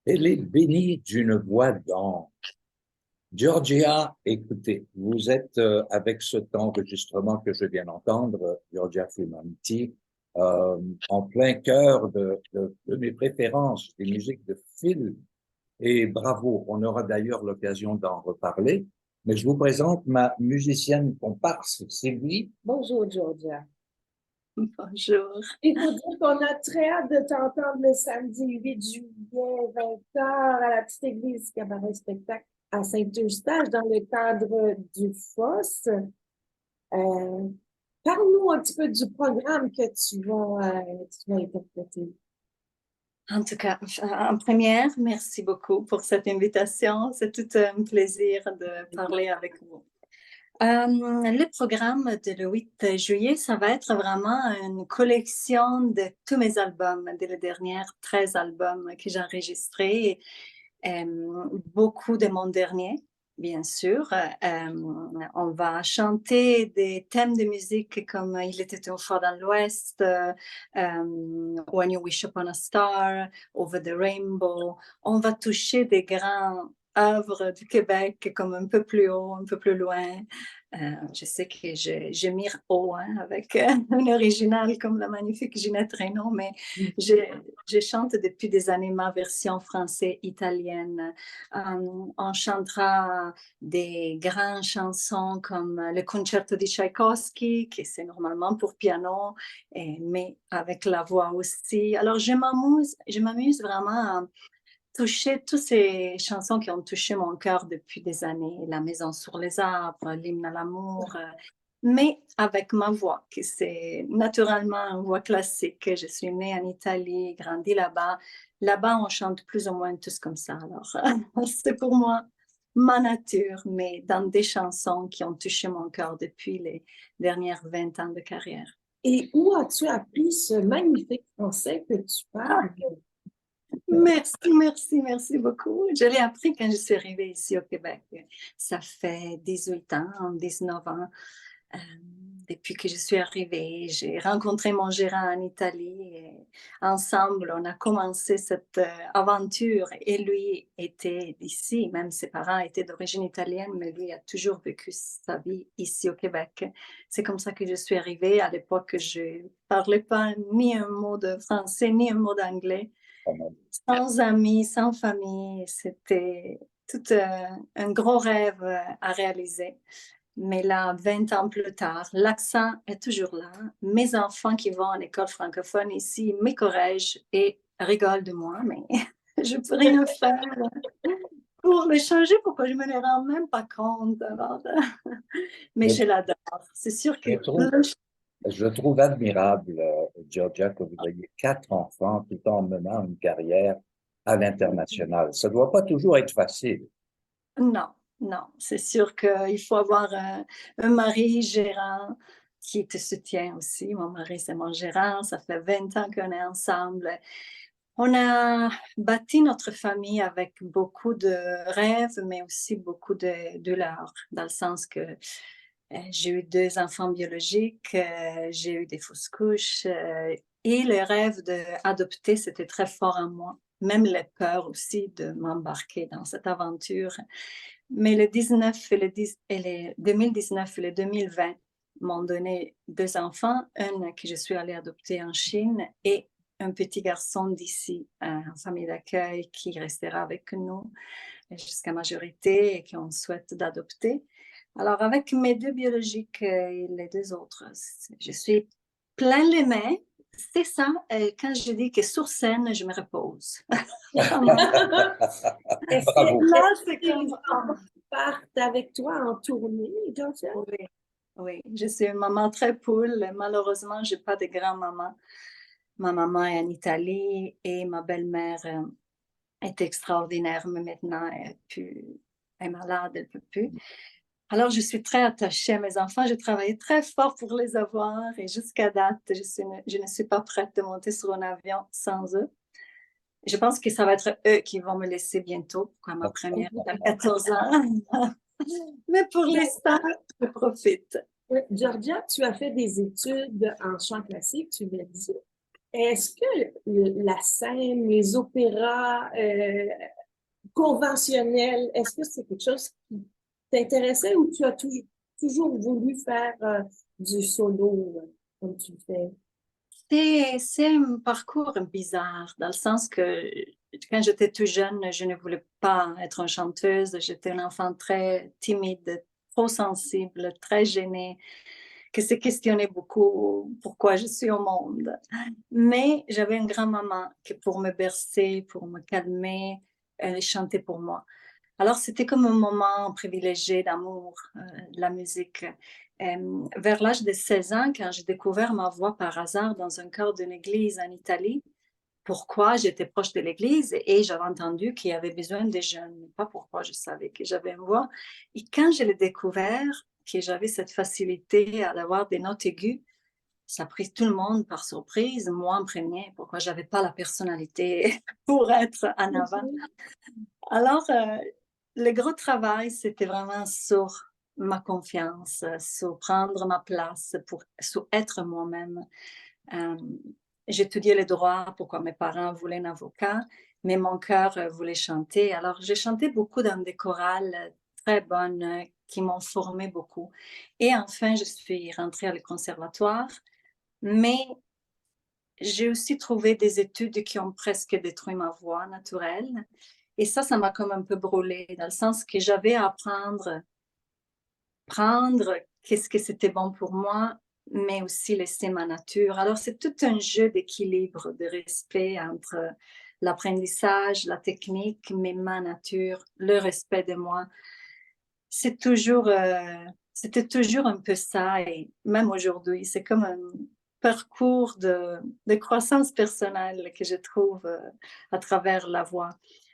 Elle est bénie d'une voix d'ange. Georgia, écoutez, vous êtes avec ce temps d'enregistrement que je viens d'entendre, Georgia Fumanti, en plein cœur de mes préférences, des musiques de film. Et bravo, on aura d'ailleurs l'occasion d'en reparler. Mais je vous présente ma musicienne comparse, Sylvie. Bonjour, Georgia. Bonjour. Il faut dire qu'on a très hâte de t'entendre le samedi 8 juillet, 20h, à la petite église Cabaret Spectacle à Saint-Eustache, dans le cadre du FOS. Parle-nous un petit peu du programme que tu vas interpréter. En tout cas, en première, merci beaucoup pour cette invitation. C'est tout un plaisir de parler avec vous. Le programme de le 8 juillet, ça va être vraiment une collection de tous mes albums, de les derniers 13 albums que j'ai enregistrés, beaucoup de mon dernier, bien sûr. On va chanter des thèmes de musique comme Il était une fois dans l'Ouest, When You Wish Upon a Star, Over the Rainbow. On va toucher des grands œuvres du Québec comme un peu plus haut, un peu plus loin. Je sais que je mire haut avec un original comme la magnifique Ginette Renaud, mais je chante depuis des années ma version français-italienne. On chantera des grandes chansons comme le Concerto di Tchaïkovski, qui c'est normalement pour piano, mais avec la voix aussi. Alors je m'amuse vraiment à toucher toutes ces chansons qui ont touché mon cœur depuis des années, La Maison sur les arbres, L'hymne à l'amour, mais avec ma voix, qui c'est naturellement une voix classique. Je suis née en Italie, grandi là-bas. Là-bas, on chante plus ou moins tous comme ça. Alors, c'est pour moi ma nature, mais dans des chansons qui ont touché mon cœur depuis les dernières 20 ans de carrière. Et où as-tu appris ce magnifique français que tu parles? Merci beaucoup. Je l'ai appris quand je suis arrivée ici au Québec. Ça fait 18 ans, 19 ans. Depuis que je suis arrivée, j'ai rencontré mon gérant en Italie et ensemble, on a commencé cette aventure. Et lui était d'ici, même ses parents étaient d'origine italienne, mais lui a toujours vécu sa vie ici au Québec. C'est comme ça que je suis arrivée. À l'époque, je ne parlais pas ni un mot de français, ni un mot d'anglais. Sans amis, sans famille, c'était tout un gros rêve à réaliser. Mais là, 20 ans plus tard, l'accent est toujours là. Mes enfants qui vont à l'école francophone ici me corrigent et rigolent de moi, mais je ne peux rien faire pour le changer. Pourquoi je ne me les rends même pas compte. Alors, mais je l'adore. C'est sûr que Je trouve admirable, Georgia, que vous ayez 4 enfants tout en menant une carrière à l'international. Ça ne doit pas toujours être facile. Non, c'est sûr qu'il faut avoir un mari gérant qui te soutient aussi. Mon mari, c'est mon gérant. Ça fait 20 ans qu'on est ensemble. On a bâti notre famille avec beaucoup de rêves, mais aussi beaucoup de douleurs, dans le sens que j'ai eu 2 enfants biologiques, j'ai eu des fausses couches, et le rêve d'adopter, c'était très fort en moi. Même la peur aussi de m'embarquer dans cette aventure. Mais le 19 et le 2019 et le 2020 m'ont donné 2 enfants, un que je suis allée adopter en Chine et un petit garçon d'ici, en famille d'accueil, qui restera avec nous jusqu'à majorité et qu'on souhaite d'adopter. Alors, avec mes 2 biologiques et les 2 autres, je suis plein les mains. C'est ça, quand je dis que sur scène, je me repose. Est-ce Bravo. que Là, c'est tes comme... enfants partent avec toi en tournée, Georgia? Oui, je suis une maman très poule. Malheureusement, je n'ai pas de grand-maman. Ma maman est en Italie et ma belle-mère est extraordinaire, mais maintenant, elle est malade, elle ne peut plus. Alors, je suis très attachée à mes enfants. J'ai travaillé très fort pour les avoir et jusqu'à date, je ne suis pas prête de monter sur un avion sans eux. Je pense que ça va être eux qui vont me laisser bientôt, quand ma première a 14 ans. Mais pour l'instant, je profite. Georgia, tu as fait des études en chant classique, tu l'as dit. Est-ce que la scène, les opéras conventionnels, est-ce que c'est quelque chose qui t'intéressait ou tu as toujours voulu faire du solo comme tu le fais? C'est un parcours bizarre, dans le sens que quand j'étais tout jeune, je ne voulais pas être une chanteuse. J'étais un enfant très timide, trop sensible, très gênée, qui se questionnait beaucoup pourquoi je suis au monde. Mais j'avais une grand-maman qui, pour me bercer, pour me calmer, elle chantait pour moi. Alors, c'était comme un moment privilégié d'amour, la musique. Vers l'âge de 16 ans, quand j'ai découvert ma voix par hasard dans un chœur d'une église en Italie, pourquoi j'étais proche de l'église et j'avais entendu qu'il y avait besoin de jeunes. Pas pourquoi je savais que j'avais une voix. Et quand je l'ai découvert, que j'avais cette facilité à avoir des notes aiguës, ça a pris tout le monde par surprise, moi en premier, pourquoi j'avais pas la personnalité pour être en avant. Mhm. Alors, le gros travail, c'était vraiment sur ma confiance, sur prendre ma place, sur être moi-même. Euh, J'étudiais le droit, pourquoi mes parents voulaient un avocat, mais mon cœur voulait chanter. Alors, j'ai chanté beaucoup dans des chorales très bonnes qui m'ont formé beaucoup. Et enfin, je suis rentrée à le conservatoire, mais j'ai aussi trouvé des études qui ont presque détruit ma voix naturelle. Et ça m'a comme un peu brûlé, dans le sens que j'avais à apprendre, prendre qu'est-ce que c'était bon pour moi, mais aussi laisser ma nature. Alors, c'est tout un jeu d'équilibre, de respect entre l'apprentissage, la technique, mais ma nature, le respect de moi. C'est toujours, c'était toujours un peu ça, et même aujourd'hui, c'est comme un parcours de croissance personnelle que je trouve à travers la voix.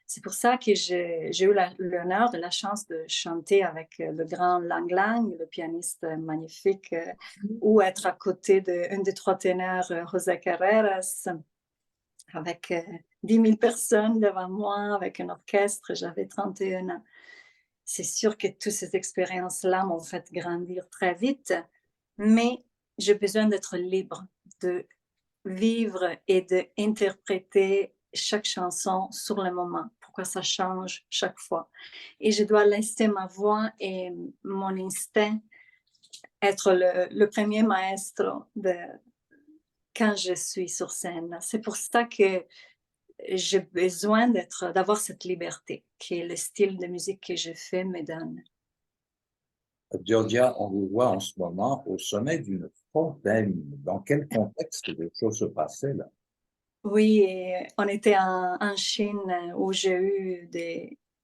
C'est pour ça que j'ai eu l'honneur de la chance de chanter avec le grand Lang Lang, le pianiste magnifique, ou être à côté d'un des trois ténors, José Carreras, avec 10 000 personnes devant moi, avec un orchestre. J'avais 31 ans. C'est sûr que toutes ces expériences-là m'ont fait grandir très vite, mais j'ai besoin d'être libre, de vivre et d'interpréter chaque chanson sur le moment. Pourquoi ça change chaque fois. Et je dois laisser ma voix et mon instinct être le premier maestro quand je suis sur scène. C'est pour ça que j'ai besoin d'avoir cette liberté que le style de musique que je fais me donne. Georgia, on vous voit en ce moment au sommet d'une fontaine. Dans quel contexte les choses se passaient là? Oui, et on était en Chine où j'ai eu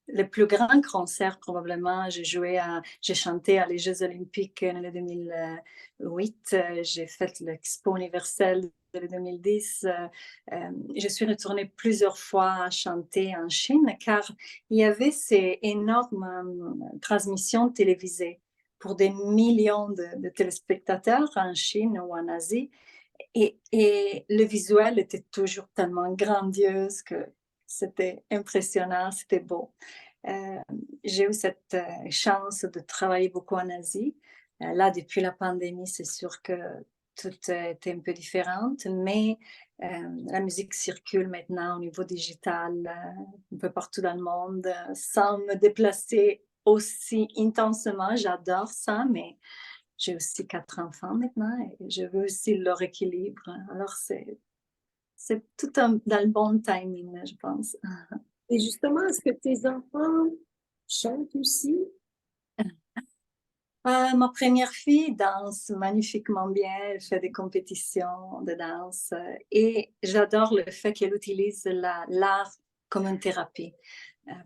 les plus grands concerts probablement. J'ai chanté à les Jeux Olympiques en 2008. J'ai fait l'Expo universelle de 2010. Je suis retournée plusieurs fois chanter en Chine car il y avait ces énormes transmissions télévisées pour des millions de téléspectateurs en Chine ou en Asie. Et le visuel était toujours tellement grandiose que c'était impressionnant, c'était beau. Euh, j'ai eu cette chance de travailler beaucoup en Asie. Là, depuis la pandémie, c'est sûr que tout était un peu différent, mais la musique circule maintenant au niveau digital, un peu partout dans le monde, sans me déplacer aussi intensément. J'adore ça, mais j'ai aussi 4 enfants maintenant et je veux aussi leur équilibre. Alors, c'est tout dans le bon timing, je pense. Et justement, est-ce que tes enfants chantent aussi? Ma première fille danse magnifiquement bien, elle fait des compétitions de danse et j'adore le fait qu'elle utilise l'art comme une thérapie.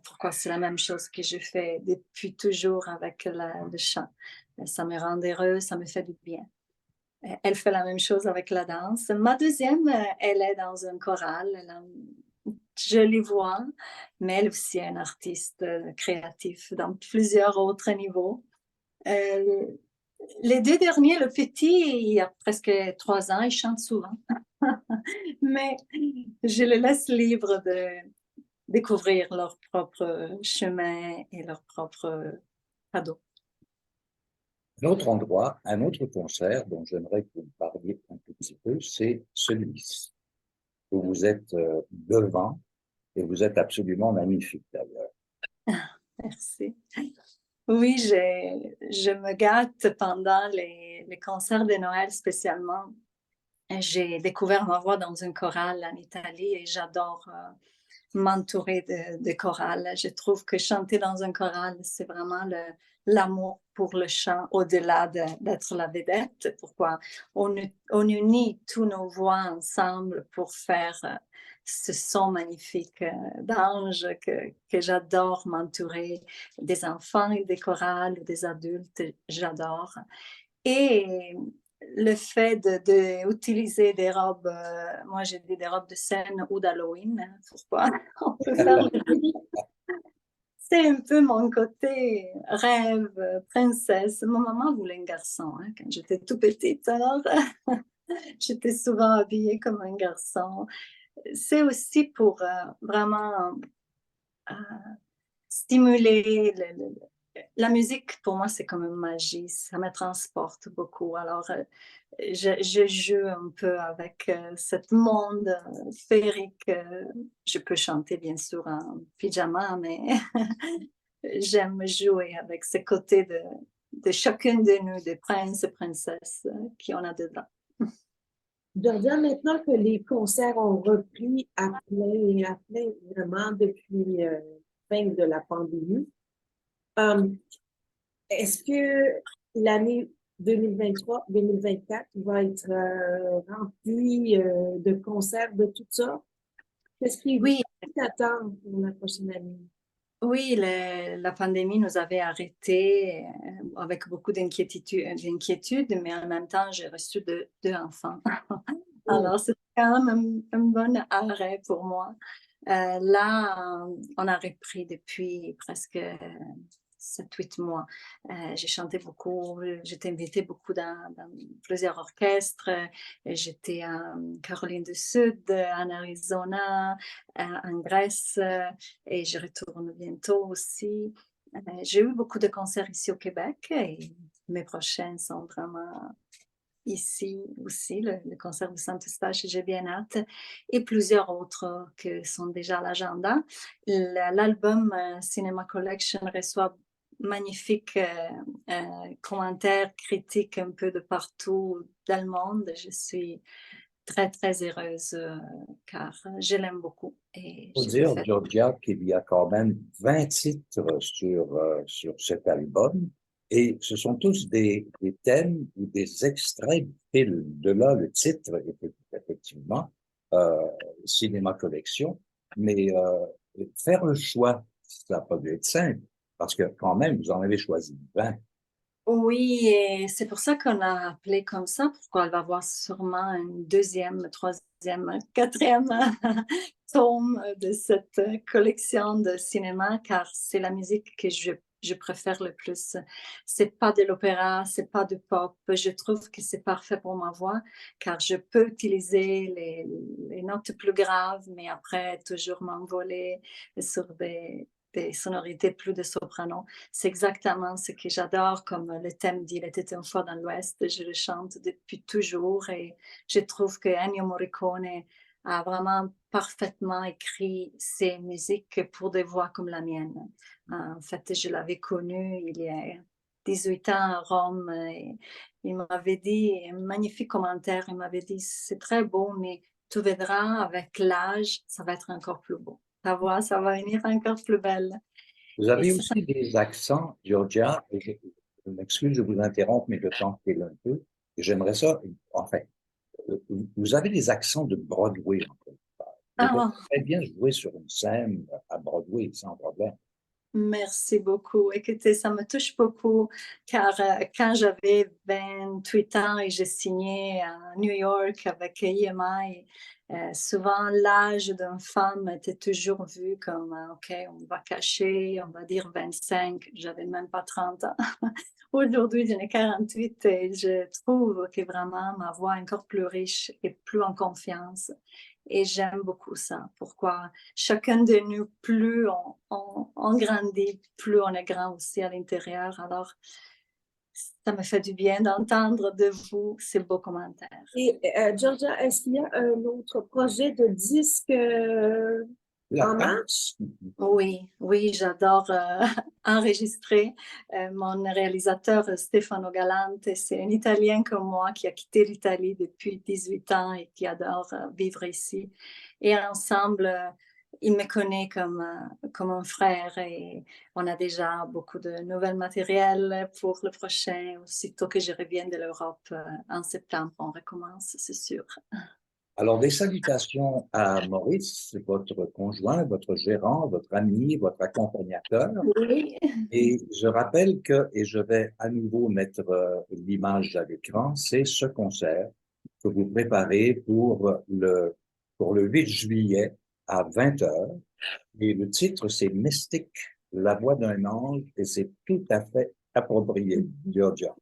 Pourquoi c'est la même chose que je fais depuis toujours avec le chant. Ça me rend heureuse, ça me fait du bien. Elle fait la même chose avec la danse. Ma deuxième, elle est dans un choral, elle a une jolie voix, mais elle aussi est une artiste créative dans plusieurs autres niveaux. Euh, les deux derniers, le petit, il a presque 3 ans, il chante souvent, mais je les laisse libres de découvrir leur propre chemin et leur propre cadeau. Un autre endroit, un autre concert dont j'aimerais que vous me parliez un tout petit peu, c'est celui-ci. vous êtes devant et vous êtes absolument magnifique d'ailleurs. Merci. Oui, je me gâte pendant les concerts de Noël spécialement. J'ai découvert ma voix dans une chorale en Italie et j'adore m'entourer de chorales. Je trouve que chanter dans un choral, c'est vraiment l'amour pour le chant au-delà d'être la vedette. Pourquoi on unit tous nos voix ensemble pour faire ce son magnifique d'ange que j'adore m'entourer des enfants et des chorales, des adultes, j'adore. Et le fait d'utiliser des robes, moi j'ai dit des robes de scène ou d'Halloween, pourquoi? On peut faire c'est un peu mon côté rêve, princesse. Ma maman voulait un garçon quand j'étais tout petite, alors j'étais souvent habillée comme un garçon. C'est aussi pour vraiment euh, stimuler la musique. Pour moi, c'est comme une magie, ça me transporte beaucoup. Alors, je joue un peu avec ce monde féerique. Je peux chanter bien sûr en pyjama, mais j'aime jouer avec ce côté de chacune de nous, des princes et princesses qui en a dedans. Georgia, maintenant que les concerts ont repris à plein vraiment depuis fin de la pandémie, euh, est-ce que l'année 2023-2024 va être remplie de concerts de toutes sortes? Qu'est-ce qui Oui, t'attend pour la prochaine année? oui, la pandémie nous avait arrêtés avec beaucoup d'inquiétudes, mais en même temps, j'ai reçu deux enfants. Oh, Alors, c'est quand même un bon arrêt pour moi. Là, on a repris depuis presque 7-8 mois. J'ai chanté beaucoup, j'étais invitée beaucoup dans plusieurs orchestres. J'étais en Caroline du Sud, en Arizona, en Grèce, et je retourne bientôt aussi. J'ai eu beaucoup de concerts ici au Québec et mes prochains sont vraiment ici aussi, le concert de Saint-Eustache, j'ai bien hâte, et plusieurs autres qui sont déjà à l'agenda. L'album Cinema Collection reçoit magnifiques commentaires, critiques un peu de partout dans le monde. Je suis très, très heureuse car je l'aime beaucoup et Faut je peux dire, faire. Georgia, qu'il y a quand même 20 titres sur cet album et ce sont tous des thèmes ou des extraits du film. De là, le titre, effectivement, euh, Cinéma Collection, mais faire le choix, ça n'a pas dû être simple parce que quand même, vous en avez choisi 20. Oui, et c'est pour ça qu'on a appelé comme ça, pourquoi elle va avoir sûrement une deuxième, troisième, quatrième tome de cette collection de cinéma, car c'est la musique que je préfère le plus. C'est pas de l'opéra, c'est pas du pop. Je trouve que c'est parfait pour ma voix, car je peux utiliser les notes plus graves, mais après toujours m'envoler sur des sonorités plus de soprano. C'est exactement ce que j'adore, comme le thème d'Il était une fois dans l'Ouest. Je le chante depuis toujours et je trouve que Ennio Morricone a vraiment parfaitement écrit ses musiques pour des voix comme la mienne. En fait, je l'avais connu il y a 18 ans à Rome et il m'avait dit un magnifique commentaire. Il m'avait dit, c'est très beau, mais tu verras avec l'âge, ça va être encore plus beau. Ta voix, ça va venir encore plus belle. Vous Et avez c'est ça. aussi des accents, Georgia, et je m'excuse de vous interrompre, mais le temps file un peu. Et j'aimerais ça, enfin, vous avez des accents de Broadway, en fait. Vous pouvez Ah, très bien jouer sur une scène à Broadway sans problème. merci beaucoup. Écoutez, ça me touche beaucoup car quand j'avais 28 ans et j'ai signé à New York avec EMI, souvent l'âge d'une femme était toujours vu comme, OK, on va cacher, on va dire 25, j'avais même pas 30 ans. Aujourd'hui, j'en ai 48 et je trouve que vraiment ma voix est encore plus riche et plus en confiance. Et j'aime beaucoup ça. Pourquoi chacun de nous, plus on grandit, plus on est grand aussi à l'intérieur. Alors, Ça me fait du bien d'entendre de vous ces beaux commentaires. Et Georgia, est-ce qu'il y a un autre projet de disque en marche? Oui, oui, j'adore enregistrer. Mon réalisateur Stefano Galante, c'est un Italien comme moi qui a quitté l'Italie depuis 18 ans et qui adore vivre ici. Et ensemble, il me connaît comme un frère et on a déjà beaucoup de nouvel matériel pour le prochain. Aussitôt que je reviens de l'Europe en septembre, on recommence, c'est sûr. Alors, des salutations à Maurice, votre conjoint, votre gérant, votre ami, votre accompagnateur. Oui. Et je rappelle que, et je vais à nouveau mettre l'image à l'écran, c'est ce concert que vous préparez pour le 8 juillet à 20 heures. Et le titre, c'est Mystique, la voix d'un ange, et c'est tout à fait approprié, Georgia.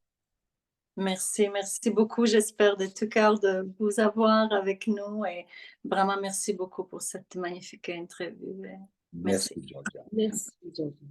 Merci, merci beaucoup. J'espère de tout cœur de vous avoir avec nous et vraiment merci beaucoup pour cette magnifique interview. Merci, Georgia. Merci, Georgia.